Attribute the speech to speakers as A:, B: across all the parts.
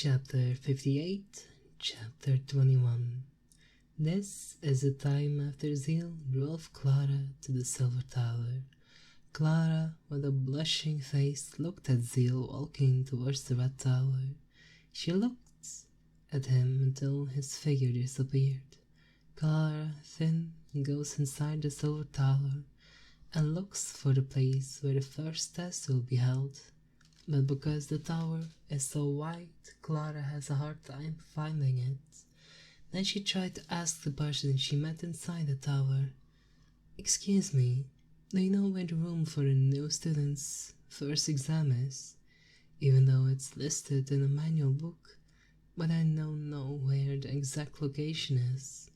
A: Chapter 58, Chapter 21. This is the time after Zeal drove Clara to the Silver Tower. Clara, with a blushing face, looked at Zeal walking towards the Red Tower. She looked at him until his figure disappeared. Clara, thin, goes inside the Silver Tower and looks for the place where the first test will be held. But because the tower is so wide, Clara has a hard time finding it. Then she tried to ask the person she met inside the tower, "Excuse me, do you know where the room for the new students' first exam is? Even though it's listed in a manual book, but I don't know where the exact location is."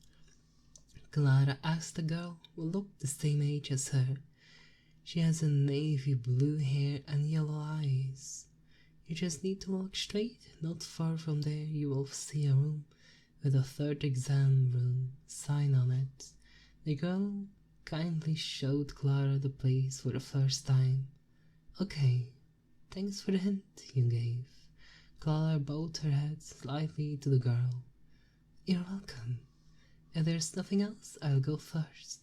A: Clara asked a girl who looked the same age as her. She has a navy blue hair and yellow eyes. "You just need to walk straight. Not far from there you will see a room with a third exam room sign on it." The girl kindly showed Clara the place for the first time. "Okay, thanks for the hint you gave." Clara bowed her head slightly to the girl. "You're welcome. If there's nothing else, I'll go first."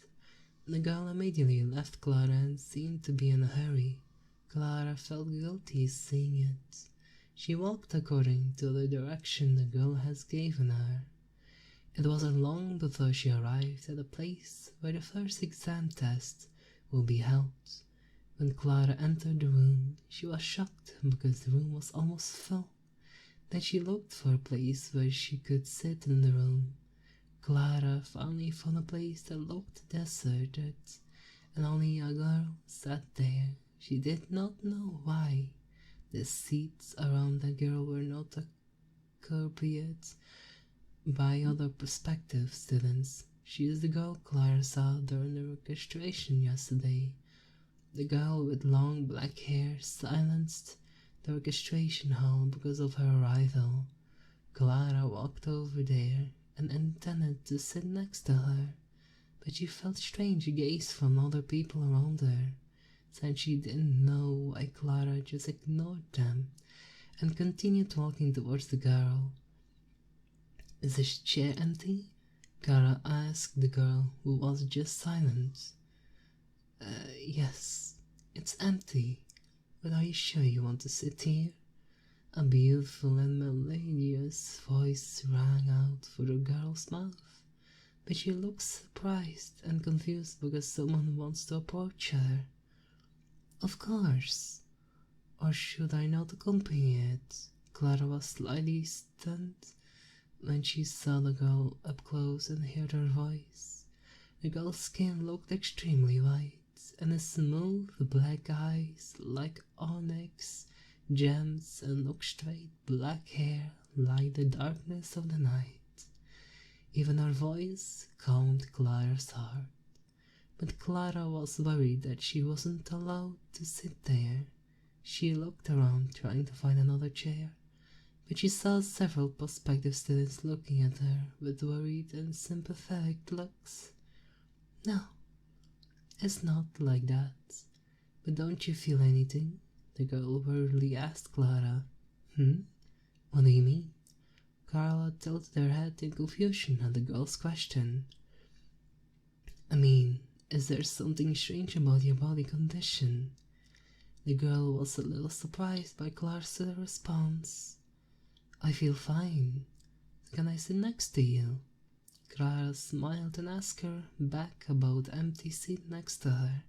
A: The girl immediately left Clara and seemed to be in a hurry. Clara felt guilty seeing it. She walked according to the direction the girl has given her. It wasn't long before she arrived at the place where the first exam test will be held. When Clara entered the room, she was shocked because the room was almost full. Then she looked for a place where she could sit in the room. Clara finally found a place that looked deserted, and only a girl sat there. She did not know why. The seats around the girl were not occupied by other prospective students. She is the girl Clara saw during the registration yesterday. The girl with long black hair silenced the registration hall because of her arrival. Clara walked over there and intended to sit next to her, but she felt strange gaze from other people around her. Since she didn't know why, Clara just ignored them and continued walking towards the girl. "Is this chair empty?" Clara asked the girl, who was just silent. Yes, it's empty, but are you sure you want to sit here?" A beautiful and melodious voice rang out from the girl's mouth, but she looked surprised and confused because someone wants to approach her. "Of course. Or should I not accompany it?" Clara was slightly stunned when she saw the girl up close and heard her voice. The girl's skin looked extremely white, and the smooth black eyes like onyx gems and looked straight black hair like the darkness of the night. Even her voice calmed Clara's heart. But Clara was worried that she wasn't allowed to sit there. She looked around trying to find another chair, but she saw several prospective students looking at her with worried and sympathetic looks. "No, it's not like that. But don't you feel anything?" The girl worriedly asked Clara. What do you mean?" Clara tilted her head in confusion at the girl's question. "I mean, is there something strange about your body condition?" The girl was a little surprised by Clara's response. "I feel fine. Can I sit next to you?" Clara smiled and asked her back about the empty seat next to her,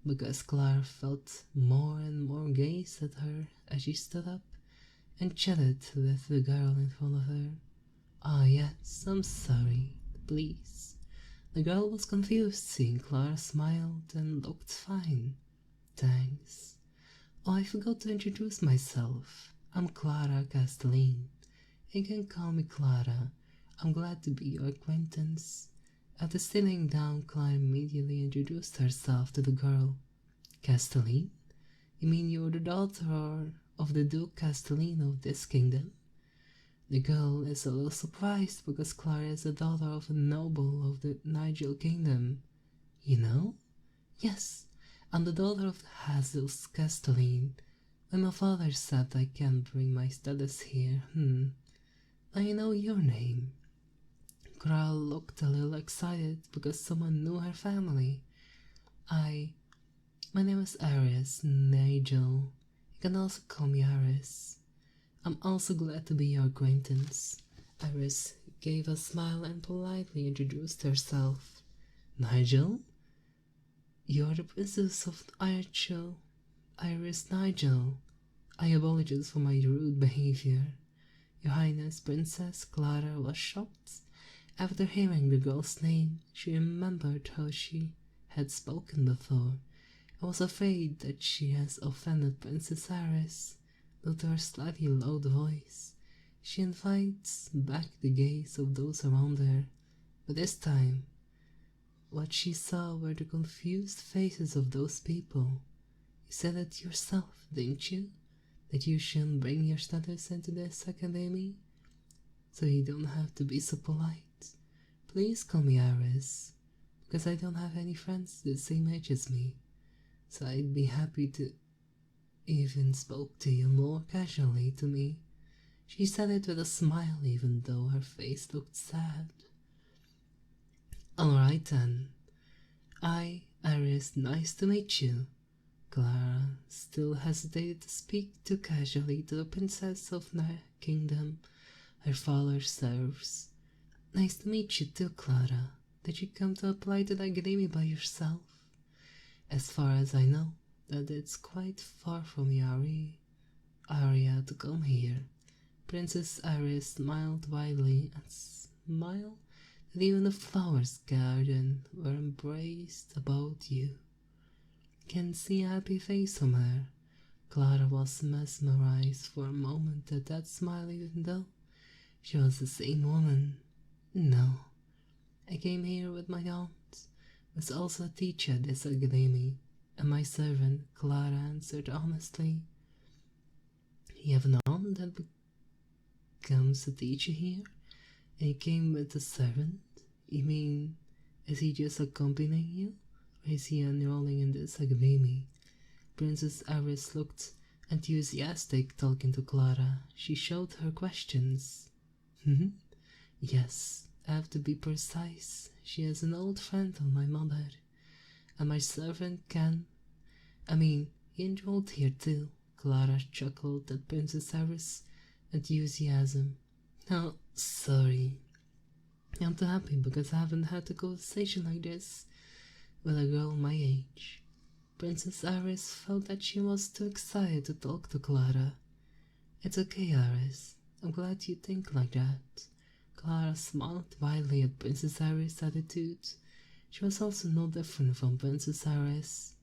A: because Clara felt more and more gaze at her as she stood up and chatted with the girl in front of her. "Ah, yes, I'm sorry. Please." The girl was confused, seeing Clara smiled and looked fine. "Thanks. Oh, I forgot to introduce myself. I'm Clara Castelline. You can call me Clara. I'm glad to be your acquaintance." After sitting down, Clara immediately introduced herself to the girl. "Castelline? You mean you're the daughter of the Duke Castelline of this kingdom?" The girl is a little surprised because Clara is the daughter of a noble of the Nigel kingdom. "You know?" "Yes, I'm the daughter of Hazel Castelline. When my father said I can't bring my studies here, I know your name. Clara looked a little excited because someone knew her family. My name is Aris, Nigel. You can also call me Aris. I'm also glad to be your acquaintance. Iris gave a smile and politely introduced herself. Nigel? You're the princess of Archo. Iris Nigel. I apologize for my rude behavior. Your Highness, Princess Clara was shocked. After hearing the girl's name, she remembered how she had spoken before. I was afraid that she has offended Princess Iris. With her slightly loud voice, she invites back the gaze of those around her. But this time, what she saw were the confused faces of those people. You said it yourself, didn't you? That you shouldn't bring your studies into this academy? So you don't have to be so polite. Please call me Iris, because I don't have any friends the same age as me. So I'd be happy to even spoke to you more casually to me. She said it with a smile even though her face looked sad. Alright then. Iris, nice to meet you. Clara still hesitated to speak too casually to the princess of the kingdom her father serves. Nice to meet you too, Clara. Did you come to apply to the academy by yourself? As far as I know, that it's quite far from your area to come here. Princess Iris smiled widely, a smile that even the flowers garden were embraced about you. Can see a happy face from her. Clara was mesmerized for a moment at that smile, even though she was the same woman. No, I came here with my aunt, who's also a teacher at this academy, and my servant, Clara answered honestly. You have an aunt that becomes a teacher here, and you came with a servant? You mean, is he just accompanying you, or is he enrolling in this academy? Princess Iris looked enthusiastic talking to Clara. She showed her questions. Yes, I have to be precise. She is an old friend of my mother, and my servant he enrolled here too. Clara chuckled at Princess Iris' enthusiasm. Oh, sorry. I'm too happy because I haven't had a conversation like this with a girl my age. Princess Iris felt that she was too excited to talk to Clara. It's okay, Iris. I'm glad you think like that. Clara smiled widely at Princess Iris' attitude. She was also no different from Princess Iris,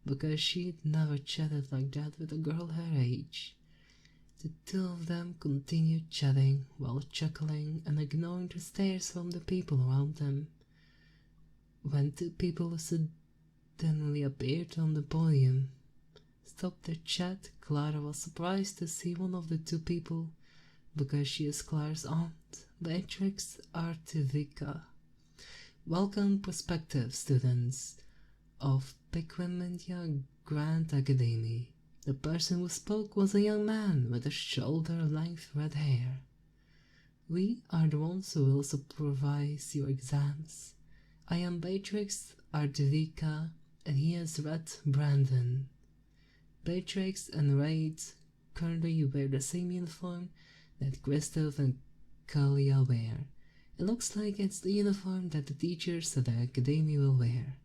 A: because she'd never chatted like that with a girl her age. The two of them continued chatting while chuckling and ignoring the stares from the people around them. When two people suddenly appeared on the podium, stopped their chat, Clara was surprised to see one of the two people because she is Clara's aunt, Beatrix Artivica. Welcome prospective students of Pequementia Grand Academy. The person who spoke was a young man with a shoulder-length red hair. We are the ones who will supervise your exams. I am Beatrix Artivica, and he is Red Brandon. Beatrix and Red currently wear the same uniform that Christoph and Kalia wear. It looks like it's the uniform that the teachers at the academy will wear.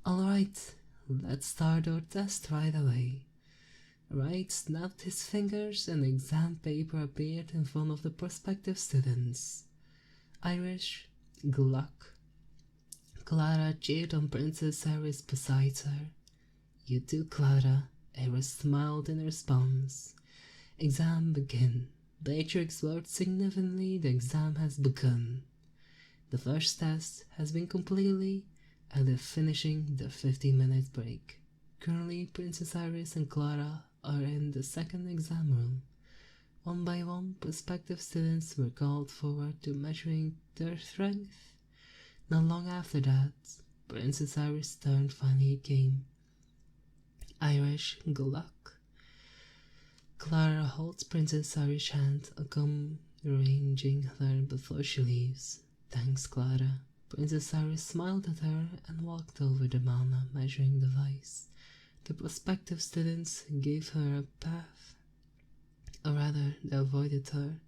A: Alright, let's start our test right away. Wright snapped his fingers and the exam paper appeared in front of the prospective students. Irish, good luck. Clara cheered on Princess Iris beside her. You too, Clara. Iris smiled in response. Exam begin. Beatrix wrote significantly the exam has begun. The first test has been completely and they're finishing the 15-minute break. Currently, Princess Iris and Clara are in the second exam room. One by one, prospective students were called forward to measuring their strength. Not long after that, Princess Iris' turn finally came. Irish, good luck. Clara holds Princess Irish hand, arranging her before she leaves. Thanks, Clara. Princess Iris smiled at her and walked over the mana measuring device. The prospective students gave her a path, or rather, they avoided her.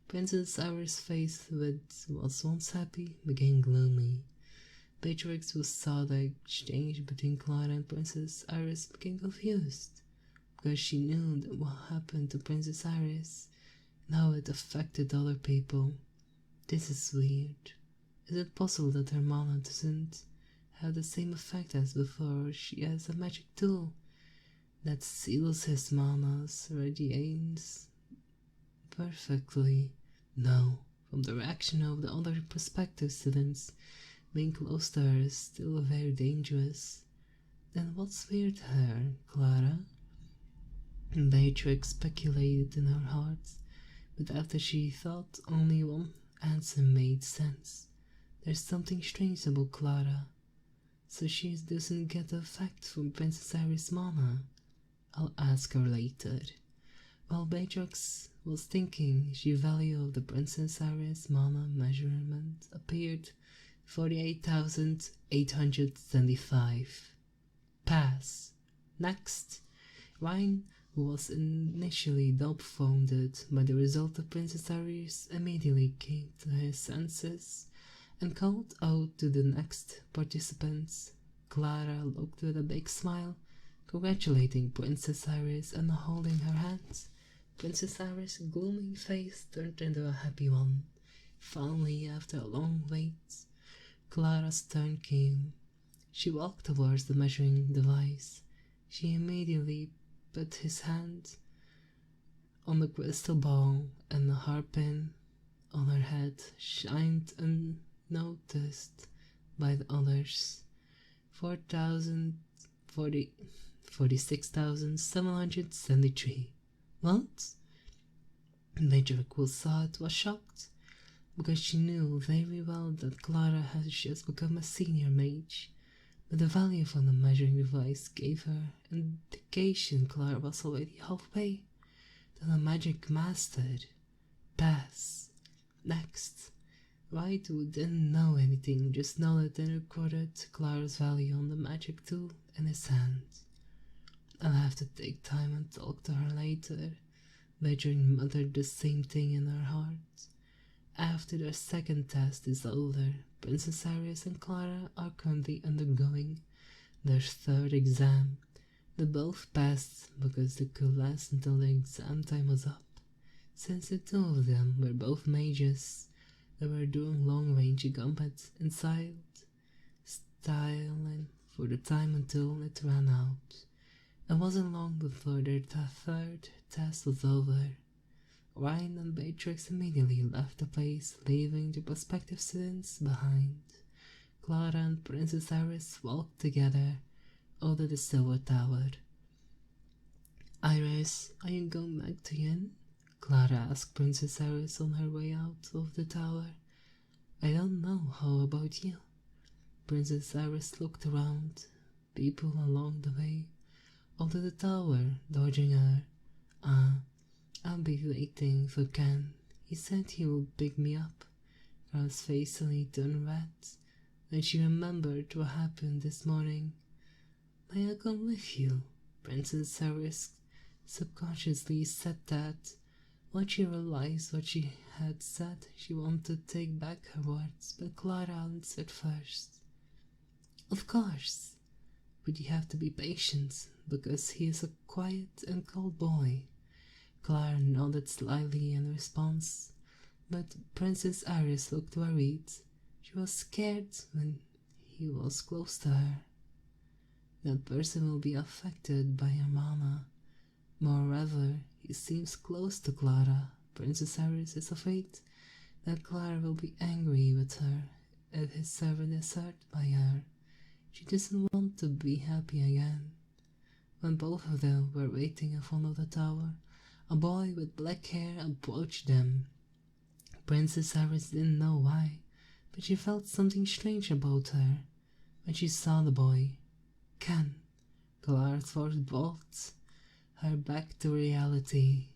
A: Princess Iris' face, which was once happy, became gloomy. Beatrix, who saw the exchange between Clara and Princess Iris, became confused, because she knew that what happened to Princess Iris and how it affected other people. This is weird. Is it possible that her mana doesn't have the same effect as before? She has a magic tool that seals his mana's radiance perfectly. No, from the reaction of the other prospective students, being close to her is still very dangerous. Then what's weird to her, Clara? Beatrix speculated in her heart, but after she thought, only one answer made sense. There's something strange about Clara. So she doesn't get the effect from Princess Iris' mana. I'll ask her later. While Beatrix was thinking, the value of the Princess Iris' mana measurement appeared 48,875. Pass. Next. Ryan, who was initially dumbfounded by the result of Princess Iris, immediately came to his senses and called out to the next participants. Clara looked with a big smile, congratulating Princess Iris and holding her hands. Princess Iris' gloomy face turned into a happy one. Finally, after a long wait, Clara's turn came. She walked towards the measuring device. She immediately put his hand on the crystal ball, and the hairpin on her head shined unnoticed by the others. 46,773. What? Beatrix saw it was shocked, because she knew very well that Clara had just become a senior mage, but the value from the measuring device gave her an indication Clara was already halfway. Then a magic mastered. Pass. Next. Wright, who didn't know anything, just nodded and recorded Clara's value on the magic tool in his hand. I'll have to take time and talk to her later. Beatrix muttered the same thing in her heart. After their second test is over, Princess Iris and Clara are currently undergoing their third exam. They both passed because they could last until the exam time was up. Since the two of them were both mages, they were doing long-range combat inside style and for the time until it ran out. It wasn't long before their third test was over. Ryan and Beatrix immediately left the place, leaving the prospective students behind. Clara and Princess Iris walked together out of the Silver Tower. Iris, are you going back to the inn? Clara asked Princess Iris on her way out of the tower. I don't know, how about you? Princess Iris looked around. People along the way out of the tower, dodging her. I'll be waiting for Ken. He said he would pick me up. Clara's face suddenly turned red when she remembered what happened this morning. May I come with you? Princess Iris subconsciously said that. Once she realized what she had said, she wanted to take back her words, but Clara answered first. Of course, but you have to be patient, because he is a quiet and cold boy. Clara nodded slightly in response, but Princess Iris looked worried. She was scared when he was close to her. That person will be affected by her mana. Moreover, he seems close to Clara. Princess Iris is afraid that Clara will be angry with her if his servant is hurt by her. She doesn't want to be happy again. When both of them were waiting in front of the tower, a boy with black hair approached them. Princess Iris didn't know why, but she felt something strange about her when she saw the boy. Ken, Clara's first bolt. her back to reality.